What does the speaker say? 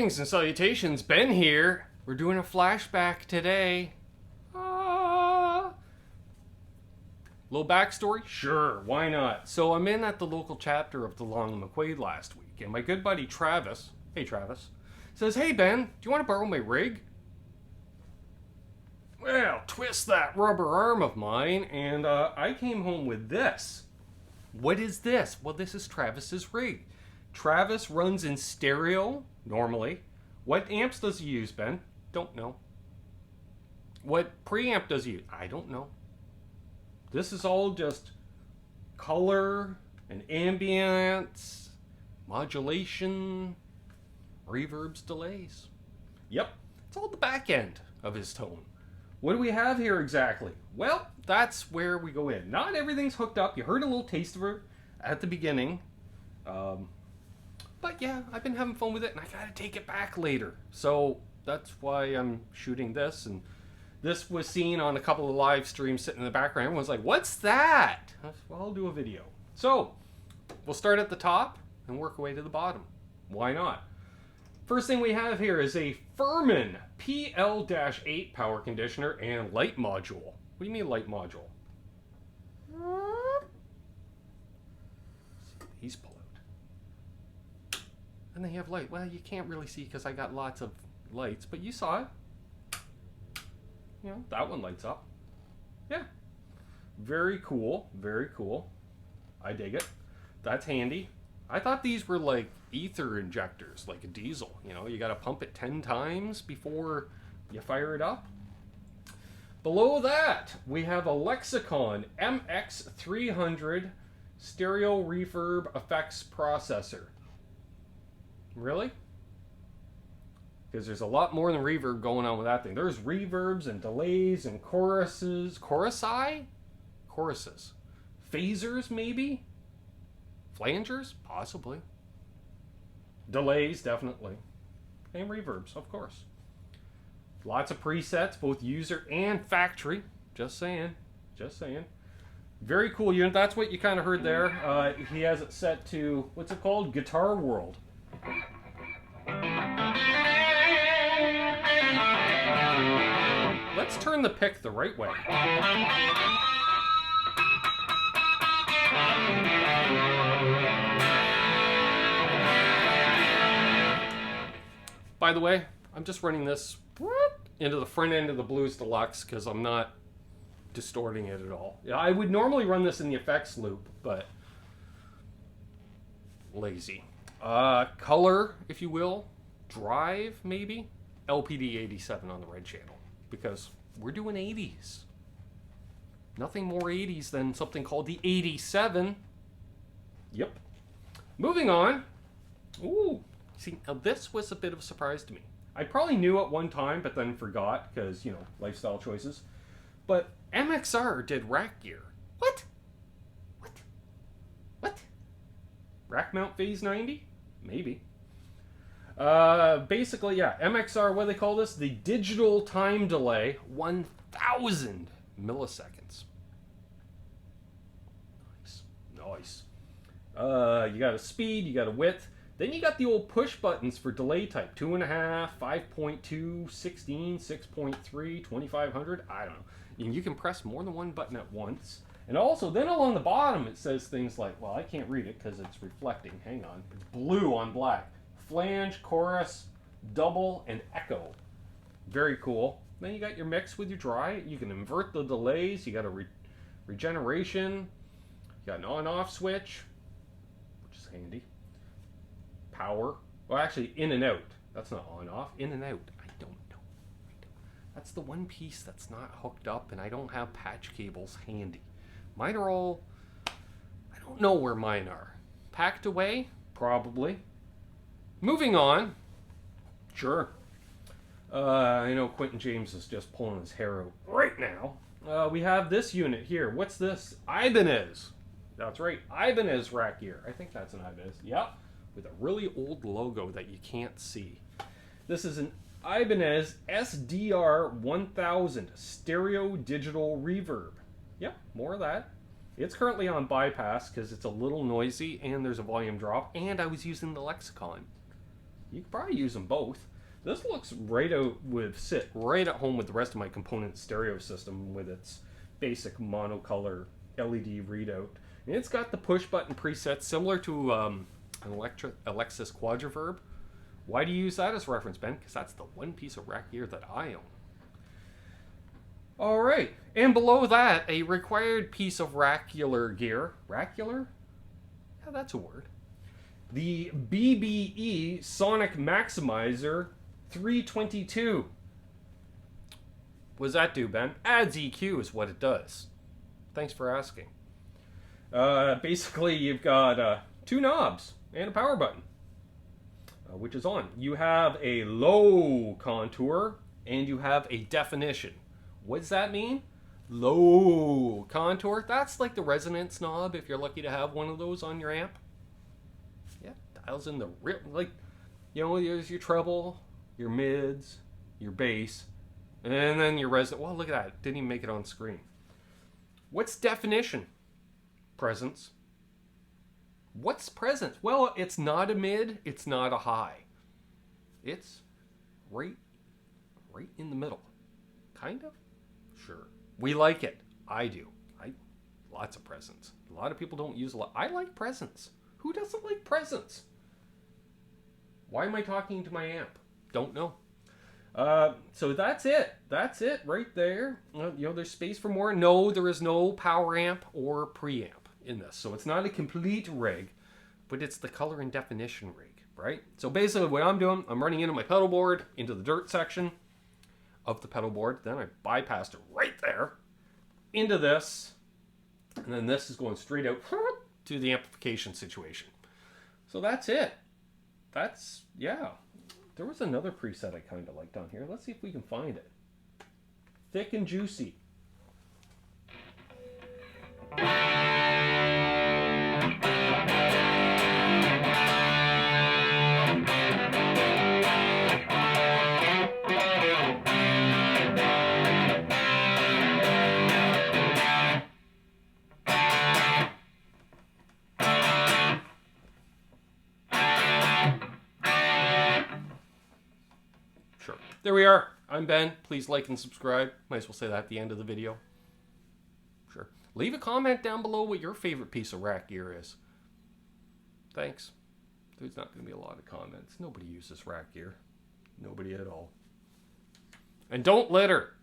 Greetings and salutations, Ben here. We're doing a flashback today. Little backstory? Sure, why not? So I'm in at the local chapter of the Long and McQuaid last week, and my good buddy Travis, hey Travis, says, hey Ben, do you want to borrow my rig? Well, twist that rubber arm of mine, and I came home with this. What is this? Well, this is Travis's rig. Travis runs in stereo, normally. What amps does he use, Ben? Don't know. What preamp does he use? I don't know. This is all just color and ambience, modulation, reverbs, delays. Yep, it's all the back end of his tone. What do we have here exactly? Well, that's where we go in. Not everything's hooked up. You heard a little taste of it at the beginning. But yeah, I've been having fun with it, and I gotta take it back later. So that's why I'm shooting this, and this was seen on a couple of live streams sitting in the background. Everyone's like, what's that? Well, I'll do a video. So we'll start at the top and work our way to the bottom. Why not? First thing we have here is a Furman PL-8 power conditioner and light module. What do you mean light module? He's pulled out. And then you have light. Well, you can't really see because I got lots of lights, but you saw it. You know, that one lights up. Yeah. Very cool. Very cool. I dig it. That's handy. I thought these were like ether injectors, like a diesel. You know, you got to pump it 10 times before you fire it up. Below that, we have a Lexicon MX300 stereo reverb effects processor. Really? Because there's a lot more than reverb going on with that thing. There's reverbs and delays and choruses. Choruses. Phasers, maybe? Flangers? Possibly. Delays, definitely. And reverbs, of course. Lots of presets, both user and factory. Just saying. Just saying. Very cool unit. That's what you kind of heard there. He has it set to, what's it called? Guitar World. Let's turn the pick the right way. By the way, I'm just running this into the front end of the Blues Deluxe because I'm not distorting it at all. Yeah, I would normally run this in the effects loop, but lazy. Color, if you will. Drive, maybe. LPD 87 on the red channel. Because we're doing 80s. Nothing more 80s than something called the 87. Yep. Moving on. Ooh. See, now this was a bit of a surprise to me. I probably knew at one time, but then forgot because, you know, lifestyle choices. But MXR did rack gear. What? Rack mount phase 90? Maybe. Basically, yeah, MXR, what do they call this? The digital time delay, 1,000 milliseconds. Nice. You got a speed, you got a width. Then you got the old push buttons for delay type. 2.5, 5.2, 16, 6.3, 2500. I don't know. And you can press more than one button at once. And also, then along the bottom, it says things like, well, I can't read it because it's reflecting. Hang on. It's blue on black. Flange, chorus, double, and echo. Very cool. Then you got your mix with your dry. You can invert the delays. You got a regeneration. You got an on-off switch, which is handy. Power. Well, actually, in and out. That's not on-off. In and out. I don't know. That's the one piece that's not hooked up, and I don't have patch cables handy. Mine are all... I don't know where mine are. Packed away? Probably. Moving on. Sure. I know Quentin James is just pulling his hair out right now. We have this unit here. What's this? Ibanez. That's right. Ibanez rack gear. I think that's an Ibanez. Yep. With a really old logo that you can't see. This is an Ibanez SDR 1000 stereo digital reverb. Yep, more of that. It's currently on bypass because it's a little noisy and there's a volume drop, and I was using the Lexicon. You could probably use them both. This looks sit right at home with the rest of my component stereo system with its basic monocolor LED readout. And it's got the push button preset similar to an Alexis Quadriverb. Why do you use that as reference, Ben? Because that's the one piece of rack gear that I own. All right, and below that, a required piece of rackular gear. Rackular? Yeah, that's a word. The Bbe Sonic Maximizer 322. What does that do, Ben? Adds EQ is what it does. Thanks for asking. Basically, you've got 2 knobs and a power button, which is on. You have a low contour and you have a definition. What does that mean? Low contour. That's like the resonance knob if you're lucky to have one of those on your amp. Yeah, dials in the real, like, you know, there's your treble, your mids, your bass, and then your resonance. Well, look at that. Didn't even make it on screen. What's definition? Presence. What's presence? Well, it's not a mid, it's not a high. It's right in the middle. Kind of? Sure. We like it. I do. Lots of presence. A lot of people don't use a lot. I like presence. Who doesn't like presence? Why am I talking to my amp? Don't know. So that's it. That's it right there. You know, there's space for more. No, there is no power amp or preamp in this. So it's not a complete rig, but it's the color and definition rig, right? So basically what I'm doing, I'm running into my pedal board, into the dirt section of the pedal board. Then I bypassed it right there into this. And then this is going straight out to the amplification situation. So that's it. That's, yeah. There was another preset I kind of liked on here. Let's see if we can find it. Thick and juicy. There we are. I'm Ben. Please like and subscribe. Might as well say that at the end of the video. Sure. Leave a comment down below what your favorite piece of rack gear is. Thanks. There's not going to be a lot of comments. Nobody uses rack gear. Nobody at all. And don't litter.